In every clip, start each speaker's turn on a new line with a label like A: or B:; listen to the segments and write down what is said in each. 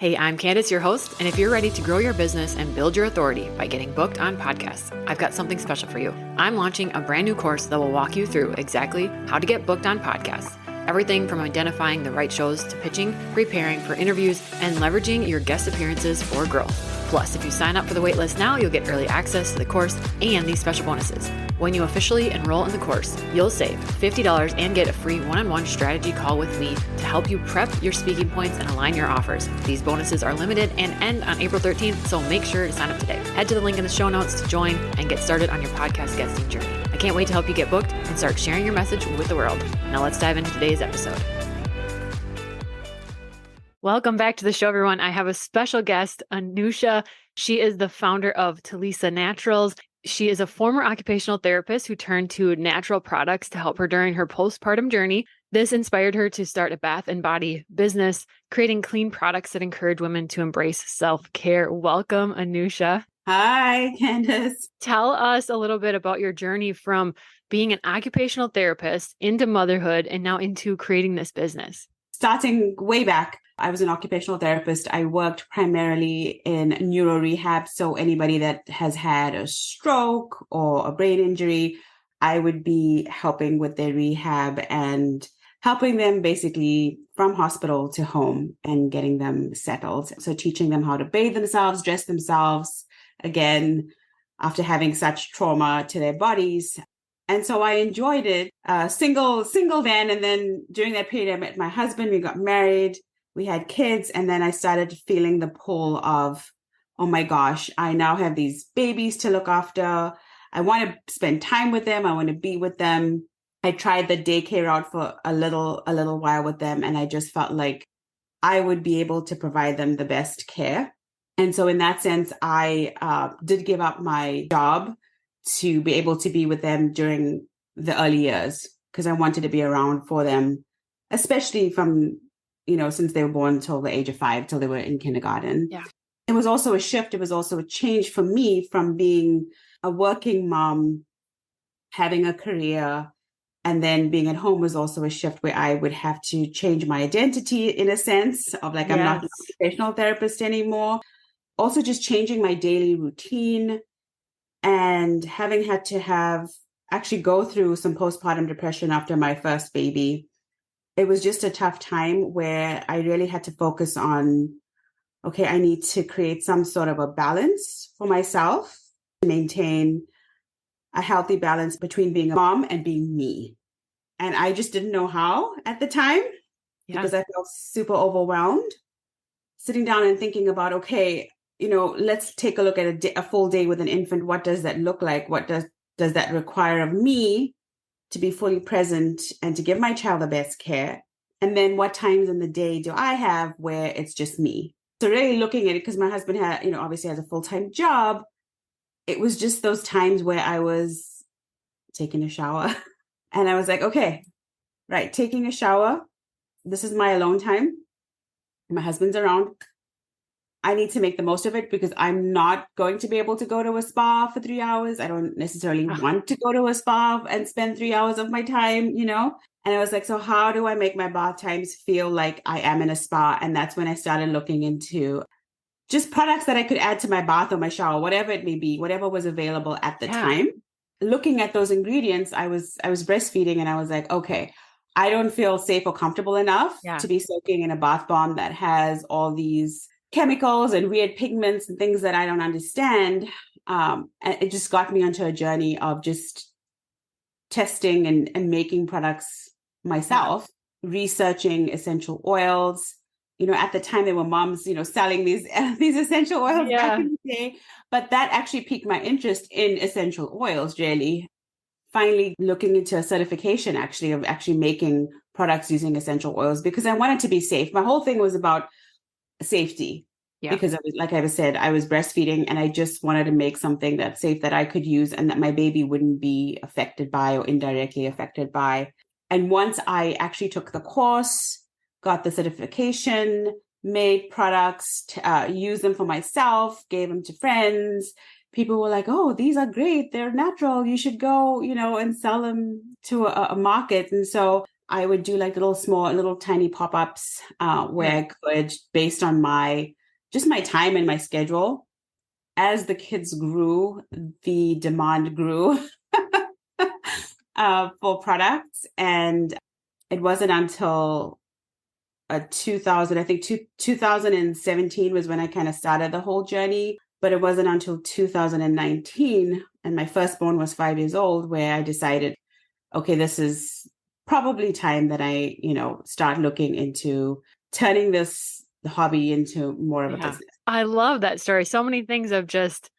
A: Hey, I'm Candace, your host, and if you're ready to grow your business and build your authority by getting booked on podcasts, I've got something special for you. I'm launching a brand new course that will walk you through exactly how to get booked on podcasts. Everything from identifying the right shows to pitching, preparing for interviews, and leveraging your guest appearances for growth. Plus, if you sign up for the waitlist now, you'll get early access to the course and these special bonuses. When you officially enroll in the course, you'll save $50 and get a free one-on-one strategy call with me to help you prep your speaking points and align your offers. These bonuses are limited and end on April 13th, so make sure to sign up today. Head to the link in the show notes to join and get started on your podcast guesting journey. I can't wait to help you get booked and start sharing your message with the world. Now let's dive into today's episode. Welcome back to the show, everyone. I have a special guest, Anusha. She is the founder of Thulisa Naturals. She is a former occupational therapist who turned to natural products to help her during her postpartum journey. This inspired her to start a bath and body business, creating clean products that encourage women to embrace self-care. Welcome, Anusha.
B: Hi, Candace.
A: Tell us a little bit about your journey from being an occupational therapist into motherhood and now into creating this business.
B: Starting way back, I was an occupational therapist. I worked primarily in neuro rehab. So anybody that has had a stroke or a brain injury, I would be helping with their rehab and helping them basically from hospital to home and getting them settled. So teaching them how to bathe themselves, dress themselves, again, after having such trauma to their bodies. And so I enjoyed it, single then. And then during that period, I met my husband, we got married, we had kids. And then I started feeling the pull of, oh my gosh, I now have these babies to look after. I want to spend time with them. I want to be with them. I tried the daycare route for a little while with them. And I just felt like I would be able to provide them the best care. And so in that sense, I did give up my job to be able to be with them during the early years because I wanted to be around for them, especially from, since they were born till the age of 5, till they were in kindergarten.
A: Yeah.
B: It was also a shift. It was also a change for me from being a working mom, having a career, and then being at home was also a shift where I would have to change my identity in a sense of like, I'm not an occupational therapist anymore. Also just changing my daily routine and having had to actually go through some postpartum depression after my first baby. It was just a tough time where I really had to focus on, okay, I need to create some sort of a balance for myself to maintain a healthy balance between being a mom and being me. And I just didn't know how at the time because I felt super overwhelmed. Sitting down and thinking about, okay, let's take a look at a full day with an infant. What does that look like? What does that require of me to be fully present and to give my child the best care? And then what times in the day do I have where it's just me? So really looking at it, because my husband obviously has a full-time job. It was just those times where I was taking a shower and I was like, okay, right, taking a shower. This is my alone time. My husband's around. I need to make the most of it because I'm not going to be able to go to a spa for 3 hours. I don't necessarily want to go to a spa and spend 3 hours of my time, And I was like, so how do I make my bath times feel like I am in a spa? And that's when I started looking into just products that I could add to my bath or my shower, whatever it may be, whatever was available at the time. Looking at those ingredients, I was breastfeeding and I was like, okay, I don't feel safe or comfortable enough to be soaking in a bath bomb that has all these chemicals and weird pigments and things that I don't understand. And it just got me onto a journey of just testing and making products myself, researching essential oils. At the time there were moms, selling these essential oils back in the day. But that actually piqued my interest in essential oils, really. Finally looking into a certification of actually making products using essential oils because I wanted to be safe. My whole thing was about safety because like I said, I was breastfeeding and I just wanted to make something that's safe that I could use and that my baby wouldn't be affected by or indirectly affected by. And once I actually took the course, got the certification, made products, used them for myself, gave them to friends. People were like, oh, these are great. They're natural. You should go, and sell them to a market. And so I would do like little tiny pop-ups where I could, based on just my time and my schedule. As the kids grew, the demand grew for products. And it wasn't until 2000, I think 2017 was when I kind of started the whole journey. But it wasn't until 2019, and my firstborn was 5 years old, where I decided, okay, this is probably time that I, start looking into turning this hobby into more of a business.
A: I love that story. So many things of just,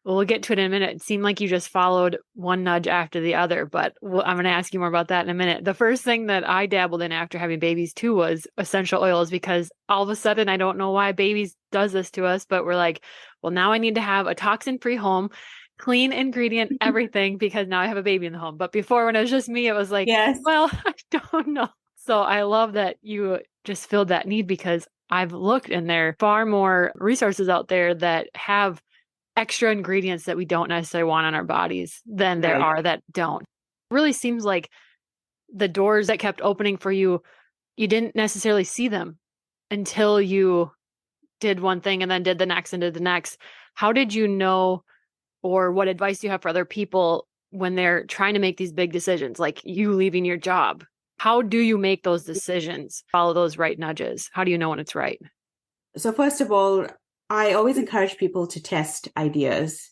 A: we'll get to it in a minute. It seemed like you just followed one nudge after the other, but I'm going to ask you more about that in a minute. The first thing that I dabbled in after having babies too was essential oils, because all of a sudden, I don't know why babies does this to us, but we're like, well, now I need to have a toxin-free home, clean ingredient, everything, because now I have a baby in the home. But before, when it was just me, it was like,
B: yes,
A: well, I don't know. So I love that you just filled that need, because I've looked and there are far more resources out there that have extra ingredients that we don't necessarily want on our bodies than there are that don't. It really seems like the doors that kept opening for you, you didn't necessarily see them until you did one thing and then did the next and did the next. How did you know, or what advice do you have for other people when they're trying to make these big decisions, like you leaving your job? How do you make those decisions, follow those right nudges? How do you know when it's right?
B: So first of all, I always encourage people to test ideas.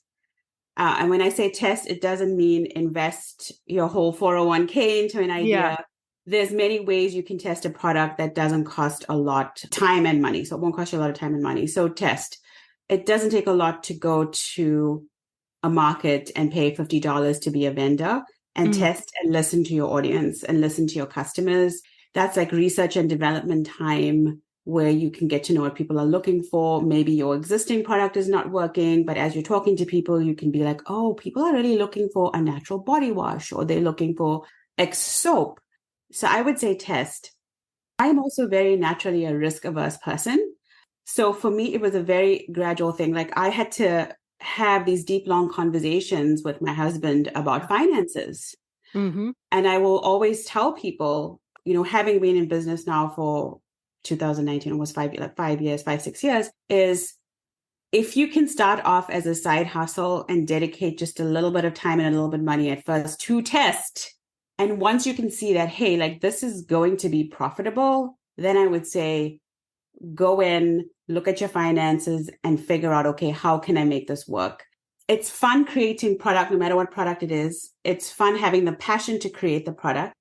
B: And when I say test, it doesn't mean invest your whole 401k into an idea.
A: Yeah.
B: There's many ways you can test a product that doesn't cost a lot of time and money. So it won't cost you a lot of time and money. So test. It doesn't take a lot to go to a market and pay $50 to be a vendor and test and listen to your audience and listen to your customers. That's like research and development time, where you can get to know what people are looking for. Maybe your existing product is not working, but as you're talking to people, you can be like, oh, people are really looking for a natural body wash, or they're looking for X soap. So I would say test. I'm also very naturally a risk-averse person. So for me, it was a very gradual thing. Like I had to have these deep, long conversations with my husband about finances.
A: Mm-hmm.
B: And I will always tell people, having been in business now for 2019, almost 6 years, is if you can start off as a side hustle and dedicate just a little bit of time and a little bit of money at first to test. And once you can see that, hey, like this is going to be profitable, then I would say, go in, look at your finances and figure out, okay, how can I make this work? It's fun creating product, no matter what product it is. It's fun having the passion to create the product.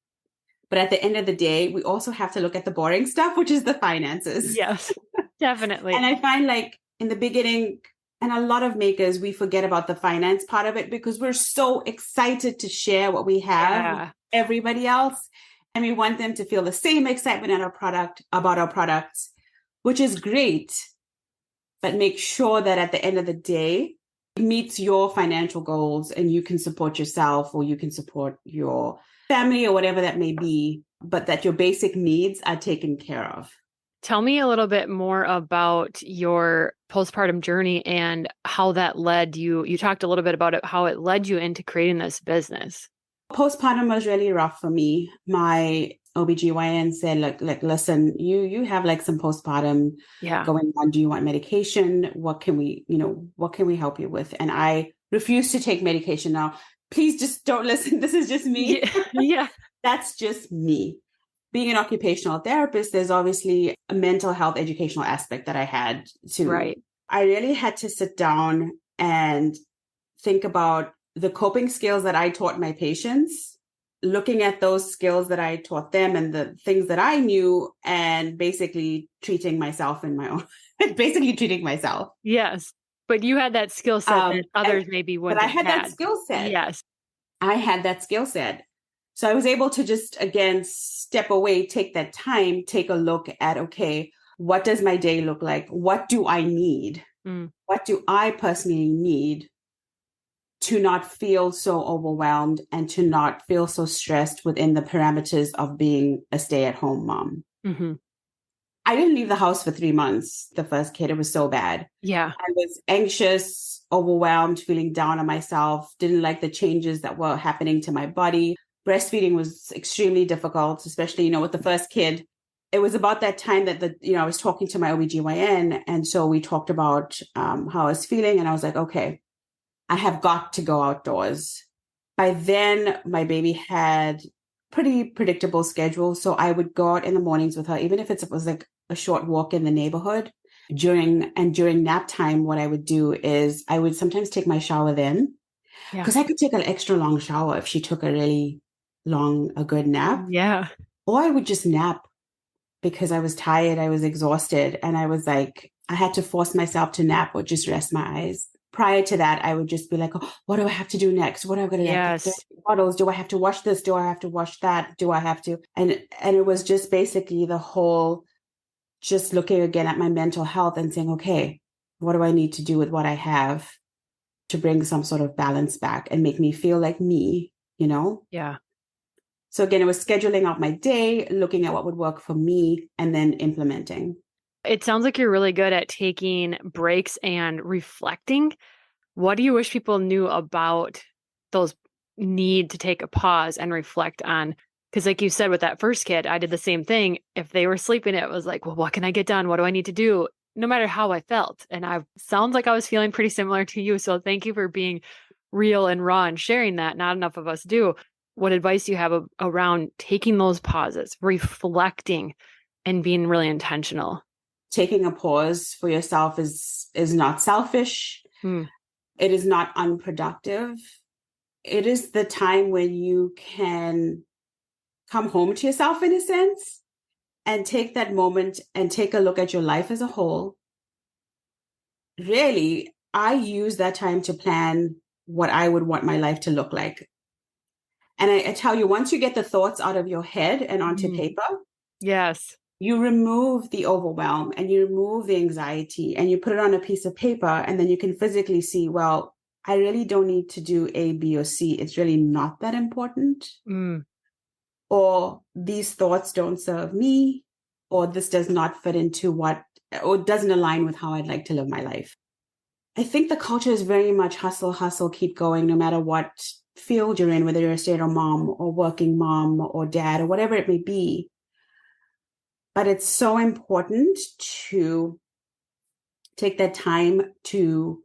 B: But at the end of the day, we also have to look at the boring stuff, which is the finances.
A: Yes, definitely.
B: And I find like in the beginning, and a lot of makers, we forget about the finance part of it because we're so excited to share what we have with everybody else. And we want them to feel the same excitement about our products, which is great. But make sure that at the end of the day, it meets your financial goals and you can support yourself or you can support your family or whatever that may be, but that your basic needs are taken care of.
A: Tell me a little bit more about your postpartum journey and how that led you. You talked a little bit about it, how it led you into creating this business.
B: Postpartum was really rough for me. My OBGYN said, like, listen, you have like some postpartum going on. Do you want medication? What can we help you with? And I refused to take medication. Now, please just don't listen. This is just me.
A: Yeah.
B: That's just me. Being an occupational therapist, there's obviously a mental health educational aspect that I had to.
A: Right.
B: I really had to sit down and think about the coping skills that I taught my patients, looking at those skills that I taught them and the things that I knew, and basically treating myself in my own, basically treating myself.
A: Yes. But you had that skill set that others maybe wouldn't have had.
B: But I had that skill set.
A: Yes.
B: I had that skill set. So I was able to just, again, step away, take that time, take a look at, okay, what does my day look like? What do I need? What do I personally need to not feel so overwhelmed and to not feel so stressed within the parameters of being a stay-at-home mom?
A: Mm-hmm.
B: I didn't leave the house for 3 months. The first kid, it was so bad.
A: Yeah.
B: I was anxious, overwhelmed, feeling down on myself, didn't like the changes that were happening to my body. breastfeeding was extremely difficult, especially, with the first kid. It was about that time that I was talking to my OBGYN. And so we talked about how I was feeling. And I was like, okay, I have got to go outdoors. By then, my baby had pretty predictable schedule. So I would go out in the mornings with her, even if it was like a short walk in the neighborhood. During nap time, what I would do is I would sometimes take my shower then, because I could take an extra long shower if she took a really a good nap.
A: Yeah.
B: Or I would just nap because I was tired, I was exhausted, and I was like, I had to force myself to nap or just rest my eyes. Prior to that, I would just be like, oh, what do I have to do next? What am I going to do?
A: Yes.
B: Bottles? Do I have to wash this? Do I have to wash that? Do I have to? And it was just basically the whole, just looking again at my mental health and saying, okay, what do I need to do with what I have to bring some sort of balance back and make me feel like me,
A: Yeah.
B: So again, it was scheduling out my day, looking at what would work for me, and then implementing.
A: It sounds like you're really good at taking breaks and reflecting. What do you wish people knew about those need to take a pause and reflect on? Because like you said, with that first kid, I did the same thing. If they were sleeping, it was like, well, what can I get done? What do I need to do? No matter how I felt. And I sounds like I was feeling pretty similar to you. So thank you for being real and raw and sharing that. Not enough of us do. What advice do you have around taking those pauses, reflecting, and being really intentional?
B: Taking a pause for yourself is not selfish. It is not unproductive. It is the time when you can come home to yourself, in a sense, and take that moment and take a look at your life as a whole. Really, I use that time to plan what I would want my life to look like. And I tell you, once you get the thoughts out of your head and onto paper,
A: yes,
B: you remove the overwhelm and you remove the anxiety and you put it on a piece of paper, and then you can physically see, well, I really don't need to do A, B, or C. It's really not that important. Or these thoughts don't serve me, or this does not fit into or doesn't align with how I'd like to live my life. I think the culture is very much hustle, hustle, keep going, no matter what field you're in, whether you're a stay-at-home mom or working mom or dad or whatever it may be. But it's so important to take that time to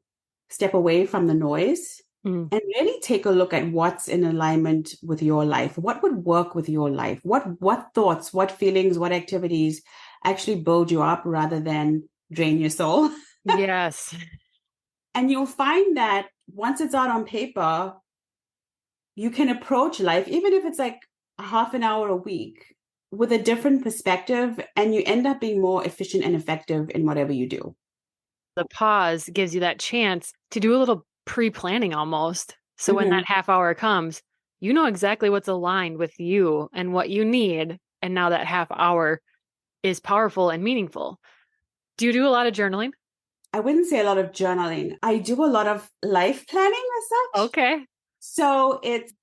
B: step away from the noise and really take a look at what's in alignment with your life. What would work with your life? What thoughts, what feelings, what activities actually build you up rather than drain your soul?
A: Yes.
B: And you'll find that once it's out on paper, you can approach life, even if it's like a half an hour a week, with a different perspective, and you end up being more efficient and effective in whatever you do.
A: The pause gives you that chance to do a little pre-planning almost. So when that half hour comes, you know exactly what's aligned with you and what you need. And now that half hour is powerful and meaningful. Do you do a lot of journaling?
B: I wouldn't say a lot of journaling. I do a lot of life planning as such.
A: Okay.
B: So it's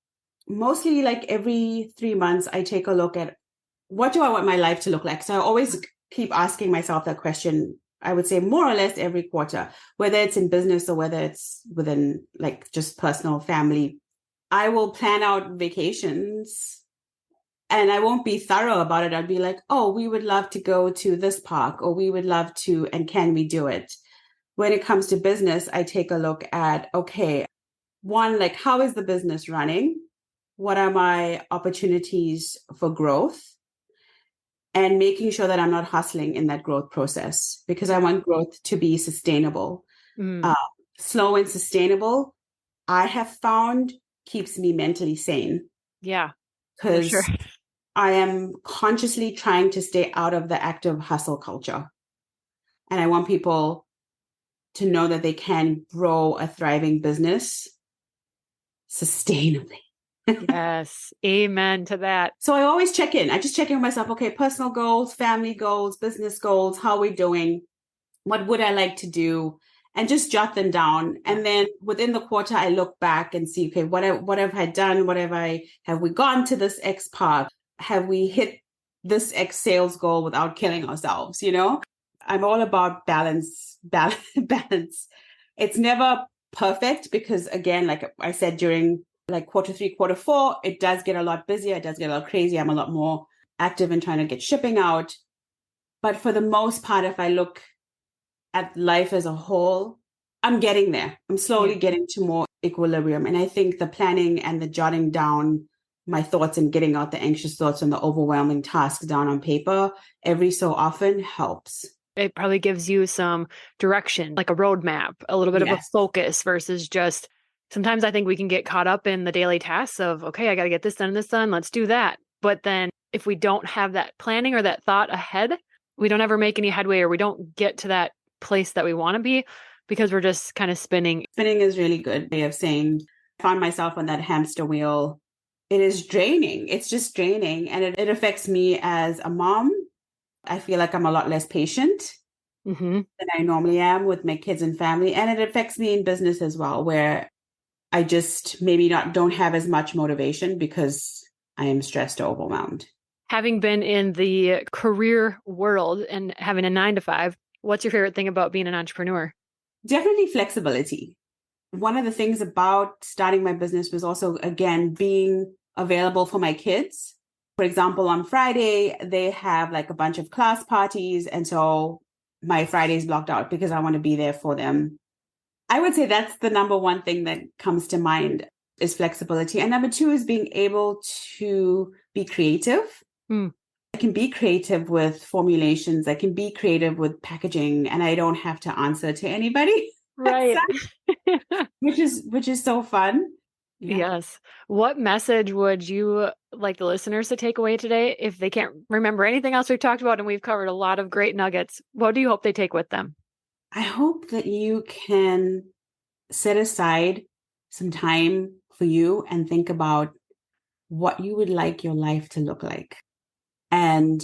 B: mostly like every 3 months, I take a look at what do I want my life to look like? So I always keep asking myself that question, I would say more or less every quarter, whether it's in business or whether it's within like just personal family. I will plan out vacations and I won't be thorough about it. I'd be like, oh, we would love to go to this park, or we would love to, and can we do it? When it comes to business, I take a look at, okay, one, like how is the business running? What are my opportunities for growth? And making sure that I'm not hustling in that growth process, because I want growth to be sustainable. Slow and sustainable, I have found, keeps me mentally sane.
A: Yeah,
B: because
A: sure.
B: I am consciously trying to stay out of the active hustle culture. And I want people to know that they can grow a thriving business sustainably.
A: Yes. Amen to that.
B: So I always check in. I just check in with myself. Okay, personal goals, family goals, business goals. How are we doing? What would I like to do? And just jot them down. And then within the quarter, I look back and see, okay, what have I done? Have we gone to this X park? Have we hit this X sales goal without killing ourselves? I'm all about balance. It's never perfect because, again, like I said during like Q3, Q4, it does get a lot busier. It does get a lot crazy. I'm a lot more active in trying to get shipping out. But for the most part, if I look at life as a whole, I'm getting there. I'm slowly getting to more equilibrium. And I think the planning and the jotting down my thoughts and getting out the anxious thoughts and the overwhelming tasks down on paper every so often helps.
A: It probably gives you some direction, like a roadmap, a little bit of a focus versus just sometimes I think we can get caught up in the daily tasks of, okay, I got to get this done, let's do that. But then if we don't have that planning or that thought ahead, we don't ever make any headway, or we don't get to that place that we want to be because we're just kind of spinning.
B: Spinning is really good way of saying I found myself on that hamster wheel. It is draining. It's just draining. And it affects me as a mom. I feel like I'm a lot less patient than I normally am with my kids and family. And it affects me in business as well, where I just maybe don't have as much motivation because I am stressed or overwhelmed.
A: Having been in the career world and having a 9-to-5, what's your favorite thing about being an entrepreneur?
B: Definitely flexibility. One of the things about starting my business was also, again, being available for my kids. For example, on Friday, they have like a bunch of class parties. And so my Friday is blocked out because I want to be there for them. I would say that's the number one thing that comes to mind is flexibility. And number two is being able to be creative. I can be creative with formulations. I can be creative with packaging, and I don't have to answer to anybody.
A: Right.
B: which is so fun. Yeah.
A: Yes. What message would you like the listeners to take away today if they can't remember anything else we've talked about and we've covered a lot of great nuggets? What do you hope they take with them?
B: I hope that you can set aside some time for you and think about what you would like your life to look like. And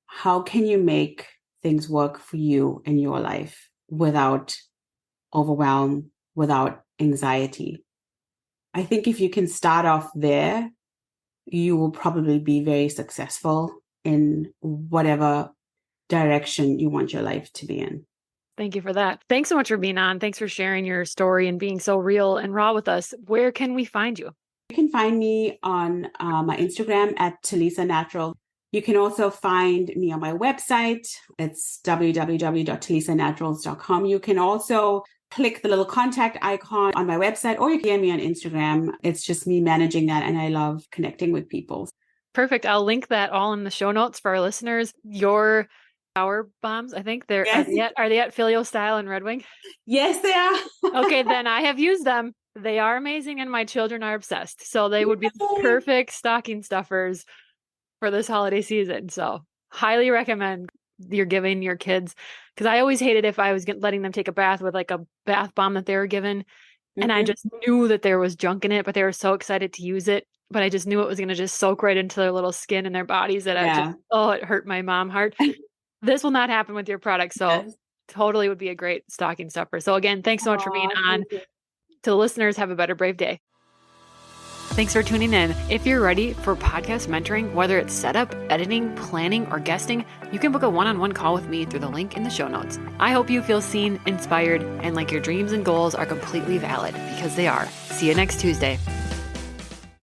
B: how can you make things work for you in your life without overwhelm, without anxiety? I think if you can start off there, you will probably be very successful in whatever direction you want your life to be in.
A: Thank you for that. Thanks so much for being on. Thanks for sharing your story and being so real and raw with us. Where can we find you?
B: You can find me on my Instagram at Thulisa Naturals. You can also find me on my website. It's www.thulisanaturals.com. You can also click the little contact icon on my website, or you can get me on Instagram. It's just me managing that, and I love connecting with people.
A: Perfect. I'll link that all in the show notes for our listeners. Your power bombs, I think are they at Filio Style in Red Wing?
B: Yes, they are.
A: Okay, then I have used them. They are amazing, and my children are obsessed. So they would be the perfect stocking stuffers for this holiday season. So highly recommend you're giving your kids, because I always hated if I was letting them take a bath with like a bath bomb that they were given. And I just knew that there was junk in it, but they were so excited to use it. But I just knew it was going to just soak right into their little skin and their bodies that it hurt my mom heart. This will not happen with your product. So totally would be a great stocking stuffer. So again, thanks so much for being on. To the listeners, have a better brave day. Thanks for tuning in. If you're ready for podcast mentoring, whether it's setup, editing, planning, or guesting, you can book a one-on-one call with me through the link in the show notes. I hope you feel seen, inspired, and like your dreams and goals are completely valid, because they are. See you next Tuesday.